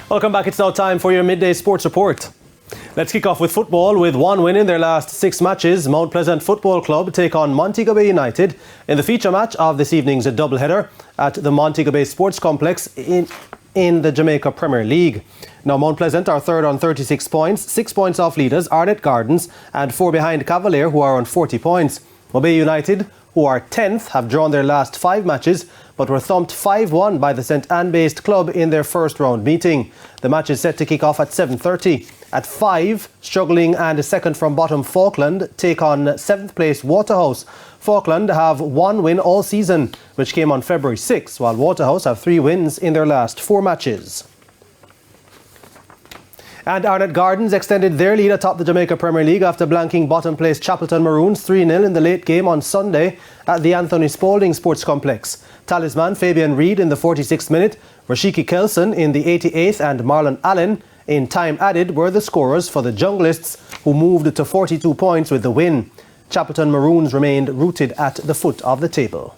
Welcome back. It's now time for your midday sports report. Let's kick off with football. With one win in their last 6 matches, Mount Pleasant Football Club take on Montego Bay United in the feature match of this evening's doubleheader at the Montego Bay Sports Complex in the Jamaica Premier League. Now, Mount Pleasant are third on 36 points, 6 points off leaders Arnett Gardens and 4 behind Cavalier, who are on 40 points. Mobay United, who are 10th, have drawn their last 5 matches but were thumped 5-1 by the St Anne-based club in their first round meeting. The match is set to kick off at 7:30. At 5, struggling and second from bottom Falkland take on 7th place Waterhouse. Falkland have 1 win all season, which came on February 6, while Waterhouse have 3 wins in their last 4 matches. And Arnett Gardens extended their lead atop the Jamaica Premier League after blanking bottom place Chappleton Maroons 3-0 in the late game on Sunday at the Anthony Spaulding Sports Complex. Talisman Fabian Reid in the 46th minute, Rashiki Kelson in the 88th and Marlon Allen in time added were the scorers for the Junglists, who moved to 42 points with the win. Chappleton Maroons remained rooted at the foot of the table.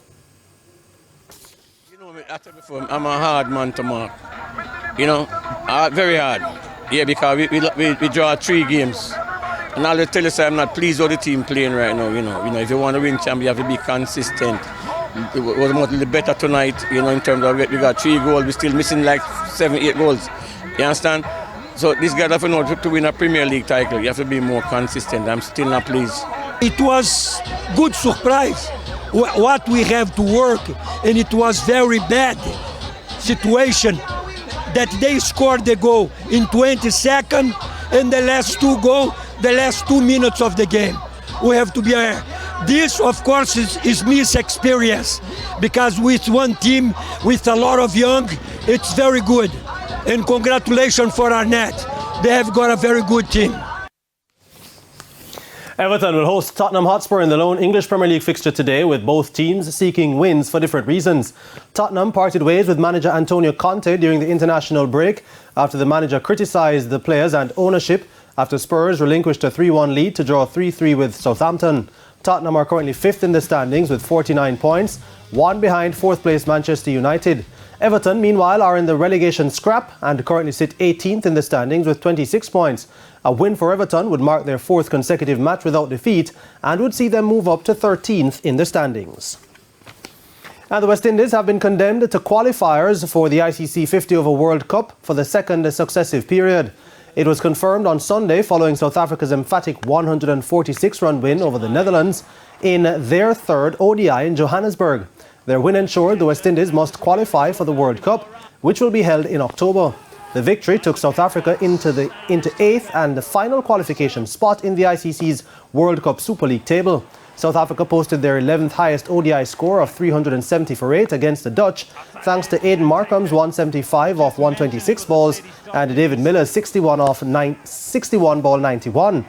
You know, I said before, I'm a hard man to mark. You know, very hard. Yeah, because we draw 3 games. And I'll tell you, I'm not pleased with the team playing right now. You know, if you want to win champion, you have to be consistent. It was much better tonight, you know, in terms of we got 3 goals. We're still missing like 7-8 goals. You understand? So these guys have to know to win a Premier League title. You have to be more consistent. I'm still not pleased. It was good surprise what we have to work, and it was very bad situation that they scored the goal in 20 seconds and the last 2 goals, the last 2 minutes of the game. We have to be aware. This, of course, is miss experience, because with one team, with a lot of young, it's very good. And congratulations for Arnett. They have got a very good team. Everton will host Tottenham Hotspur in the lone English Premier League fixture today, with both teams seeking wins for different reasons. Tottenham parted ways with manager Antonio Conte during the international break after the manager criticised the players and ownership after Spurs relinquished a 3-1 lead to draw 3-3 with Southampton. Tottenham are currently 5th in the standings with 49 points, 1 behind 4th place Manchester United. Everton, meanwhile, are in the relegation scrap and currently sit 18th in the standings with 26 points. A win for Everton would mark their 4th consecutive match without defeat and would see them move up to 13th in the standings. And the West Indies have been condemned to qualifiers for the ICC 50 Over World Cup for the 2nd successive period. It was confirmed on Sunday following South Africa's emphatic 146-run win over the Netherlands in their 3rd ODI in Johannesburg. Their win ensured the West Indies must qualify for the World Cup, which will be held in October. The victory took South Africa into 8th and the final qualification spot in the ICC's World Cup Super League table. South Africa posted their 11th highest ODI score of 370 for 8 against the Dutch, thanks to Aiden Markham's 175 off 126 balls and David Miller's 61 ball 91.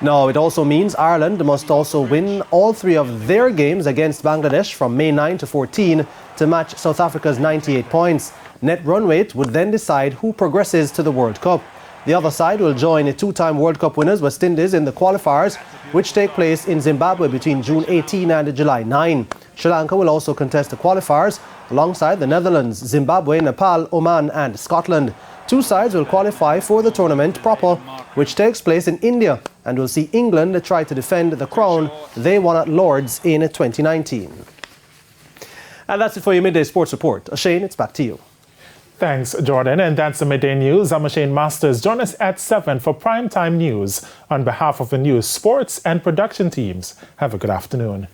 Now, it also means Ireland must also win all 3 of their games against Bangladesh from May 9 to 14 to match South Africa's 98 points. Net run rate would then decide who progresses to the World Cup. The other side will join 2-time World Cup winners West Indies in the qualifiers, which take place in Zimbabwe between June 18 and July 9. Sri Lanka will also contest the qualifiers alongside the Netherlands, Zimbabwe, Nepal, Oman and Scotland. 2 sides will qualify for the tournament proper, which takes place in India, and will see England try to defend the crown they won at Lord's in 2019. And that's it for your Midday Sports Report. Shane, it's back to you. Thanks, Jordan. And that's the Midday News. I'm Shane Masters. Join us at 7 for Primetime News. On behalf of the news, sports and production teams, have a good afternoon.